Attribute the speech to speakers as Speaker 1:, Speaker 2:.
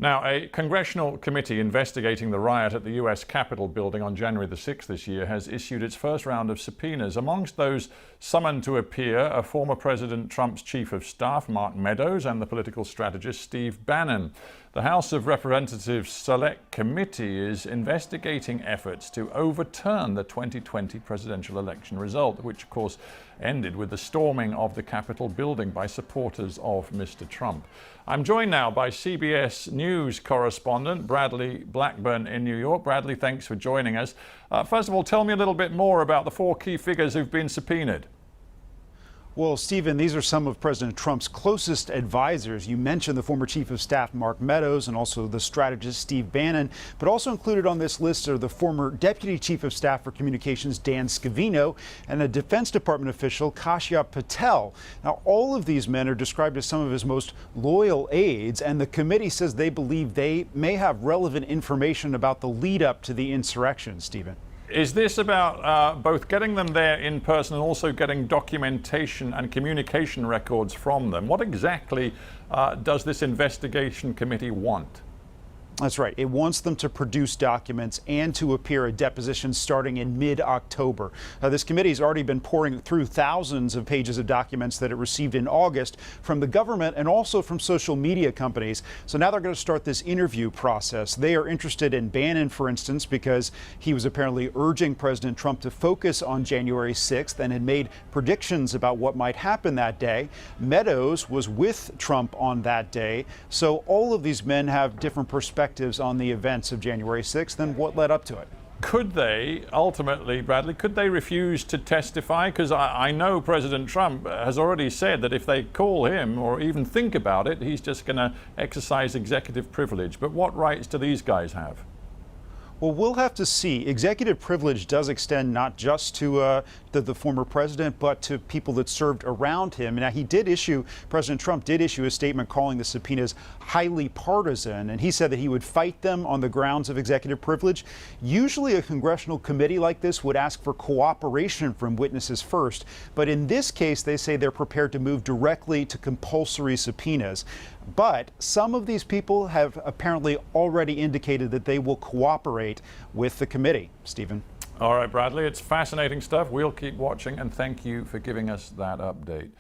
Speaker 1: Now, a congressional committee investigating the riot at the U.S. Capitol building on January the 6th this year has issued its first round of subpoenas. Amongst those summoned to appear are former President Trump's chief of staff, Mark Meadows, and the political strategist, Steve Bannon. The House of Representatives Select Committee is investigating efforts to overturn the 2020 presidential election result, which, of course, ended with the storming of the Capitol building by supporters of Mr. Trump. I'm joined now by CBS News correspondent Bradley Blackburn in New York. Bradley, thanks for joining us. First of all, tell me a little bit more about the four key figures who've been subpoenaed.
Speaker 2: Well, Stephen, these are some of President Trump's closest advisors. You mentioned the former chief of staff, Mark Meadows, and also the strategist, Steve Bannon. But also included on this list are the former deputy chief of staff for communications, Dan Scavino, and a Defense Department official, Kashya Patel. Now, all of these men are described as some of his most loyal aides, and the committee says they believe they may have relevant information about the lead up to the insurrection, Stephen.
Speaker 1: Is this about both getting them there in person and also getting documentation and communication records from them? What exactly does this investigation committee want?
Speaker 2: That's right. It wants them to produce documents and to appear at depositions starting in mid-October. This committee has already been pouring through thousands of pages of documents that it received in August from the government and also from social media companies. So now they're going to start this interview process. They are interested in Bannon, for instance, because he was apparently urging President Trump to focus on January 6th and had made predictions about what might happen that day. Meadows was with Trump on that day. So all of these men have different perspectives on the events of January 6th and what led up to it.
Speaker 1: Could they ultimately, Bradley, could they refuse to testify? Because I know President Trump has already said that if they call him or even think about it, he's just going to exercise executive privilege. But what rights do these guys have?
Speaker 2: Well, we'll have to see. Executive privilege does extend not just to the former president, but to people that served around him. Now, President Trump did issue a statement calling the subpoenas highly partisan, and he said that he would fight them on the grounds of executive privilege. Usually a congressional committee like this would ask for cooperation from witnesses first, but in this case, they say they're prepared to move directly to compulsory subpoenas. But some of these people have apparently already indicated that they will cooperate with the committee. Stephen.
Speaker 1: All right, Bradley, it's fascinating stuff. We'll keep watching, and thank you for giving us that update.